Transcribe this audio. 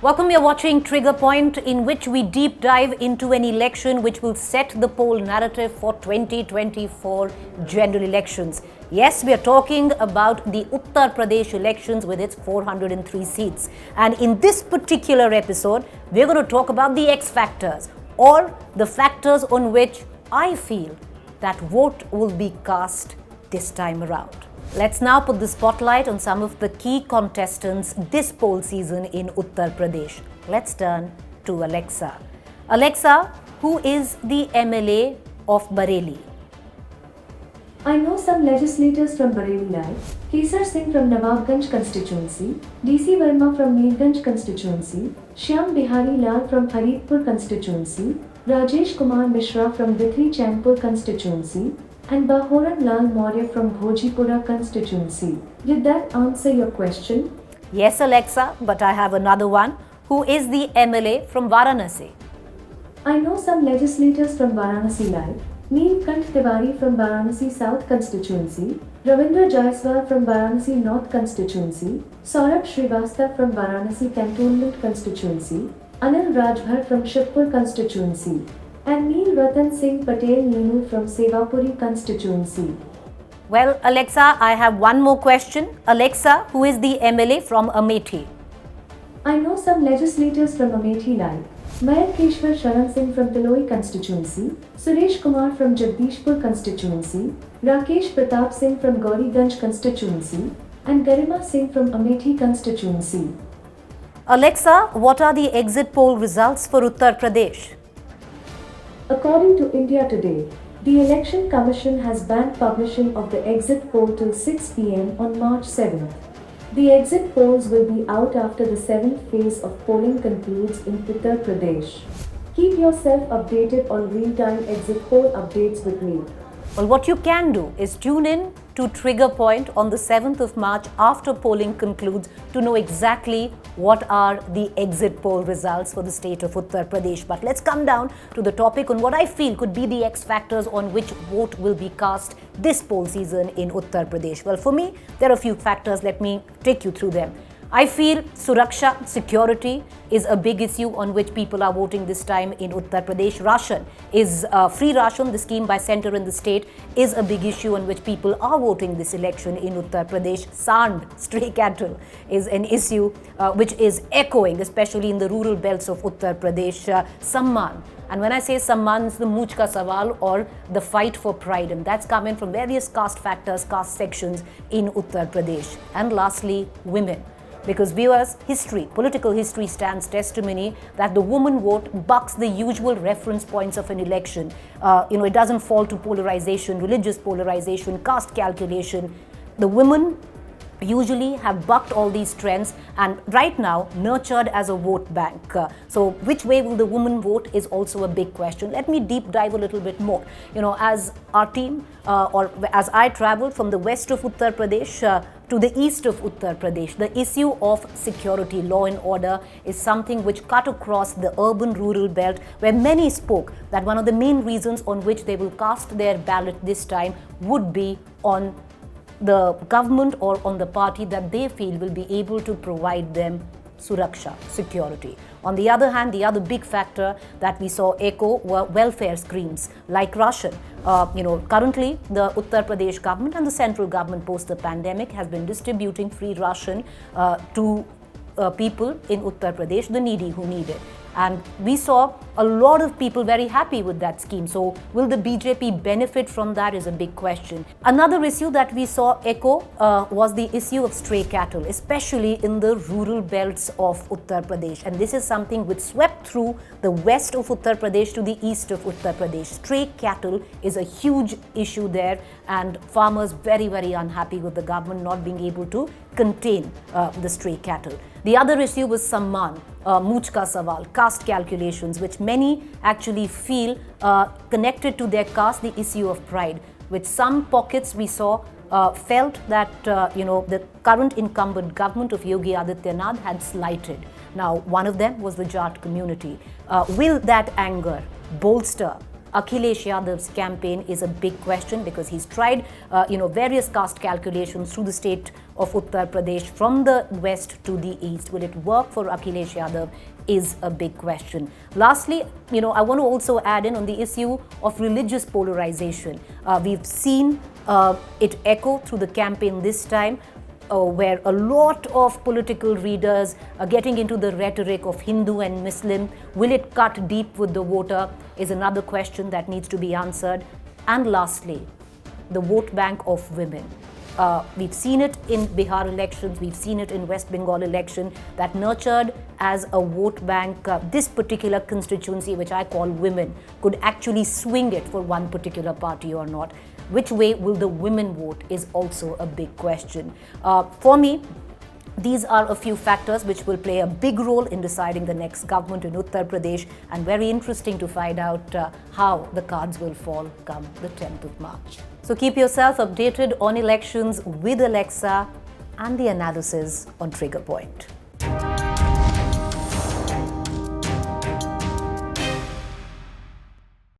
Welcome, you're watching Trigger Point, in which we deep dive into an election which will set the poll narrative for 2024 general elections. Yes, we are talking about the Uttar Pradesh elections with its 403 seats. And in this particular episode, we're going to talk about the X factors, or the factors on which I feel that vote will be cast this time around. Let's now put the spotlight on some of the key contestants this poll season in Uttar Pradesh. Let's turn to Alexa. Alexa, who is the MLA of Bareilly? I know some legislators from Bareilly like Kesar Singh from Nawabganj constituency, DC Verma from Meerganj constituency, Shyam Bihari Lal from Faridpur constituency, Rajesh Kumar Mishra from Dithri Champur constituency, and Bahoran Lal Maurya from Bhojipura constituency. Did that answer your question? Yes, Alexa, but I have another one. Who is the MLA from Varanasi? I know some legislators from Varanasi like Neelkanth Tiwari from Varanasi South constituency, Ravindra Jaiswal from Varanasi North constituency, Saurabh Srivastava from Varanasi Cantonment constituency, Anil Rajbhar from Shivpur constituency, and Neel Ratan Singh Patel Neenu from Sevapuri constituency. Well, Alexa, I have one more question. Alexa, who is the MLA from Amethi? I know some legislators from Amethi like Mayakeshwar Sharan Singh from Tiloi constituency, Suresh Kumar from Jagdishpur constituency, Rakesh Pratap Singh from Gauriganj constituency, and Garima Singh from Amethi constituency. Alexa, what are the exit poll results for Uttar Pradesh? According to India Today, the Election Commission has banned publishing of the exit poll till 6 p.m. on March 7th. The exit polls will be out after the 7th phase of polling concludes in Uttar Pradesh. Keep yourself updated on real-time exit poll updates with me. Well, what you can do is tune in to Trigger Point on the 7th of March after polling concludes to know exactly what are the exit poll results for the state of Uttar Pradesh. But let's come down to the topic on what I feel could be the X factors on which vote will be cast this poll season in Uttar Pradesh. Well, for me, there are a few factors. Let me take you through them. I feel Suraksha, security, is a big issue on which people are voting this time in Uttar Pradesh. Ration is free ration, the scheme by centre in the state, is a big issue on which people are voting this election in Uttar Pradesh. Sand, stray cattle, is an issue which is echoing, especially in the rural belts of Uttar Pradesh. Samman. And when I say Samman, it's the Mooch Ka Sawal, or the fight for pride. And that's coming from various caste factors, caste sections in Uttar Pradesh. And lastly, women. Because viewers, history, political history stands testimony that the woman vote bucks the usual reference points of an election. It doesn't fall to polarization, religious polarization, caste calculation. The women usually have bucked all these trends and right now nurtured as a vote bank. So which way will the woman vote is also a big question. Let me deep dive a little bit more. As our team or as I traveled from the west of Uttar Pradesh to the east of Uttar Pradesh, the issue of security, law and order is something which cut across the urban-rural belt, where many spoke that one of the main reasons on which they will cast their ballot this time would be on the government or on the party that they feel will be able to provide them Suraksha, security. On the other hand, the other big factor that we saw echo were welfare schemes like ration. Currently the Uttar Pradesh government and the central government post the pandemic has been distributing free ration to people in Uttar Pradesh, the needy who need it. And we saw a lot of people very happy with that scheme. So will the BJP benefit from that is a big question. Another issue that we saw echo was the issue of stray cattle, especially in the rural belts of Uttar Pradesh. And this is something which swept through the west of Uttar Pradesh to the east of Uttar Pradesh. Stray cattle is a huge issue there, and farmers very, very unhappy with the government not being able to contain the stray cattle. The other issue was Samman, Mooch Ka Sawal, caste calculations, which many actually feel connected to their caste, the issue of pride, which some pockets we saw felt that the current incumbent government of Yogi Adityanath had slighted. Now, one of them was the Jat community. Will that anger bolster Akhilesh Yadav's campaign is a big question because he's tried, various caste calculations through the state of Uttar Pradesh from the west to the east. Will it work for Akhilesh Yadav is a big question. Lastly, I want to also add in on the issue of religious polarization. We've seen it echo through the campaign this time, where a lot of political readers are getting into the rhetoric of Hindu and Muslim. Will it cut deep with the voter is another question that needs to be answered. And lastly, the vote bank of women. We've seen it in Bihar elections, we've seen it in West Bengal election, that nurtured as a vote bank, this particular constituency, which I call women, could actually swing it for one particular party or not. Which way will the women vote is also a big question. For me, these are a few factors which will play a big role in deciding the next government in Uttar Pradesh, and very interesting to find out how the cards will fall come the 10th of March. So keep yourself updated on elections with Alexa and the analysis on Trigger Point.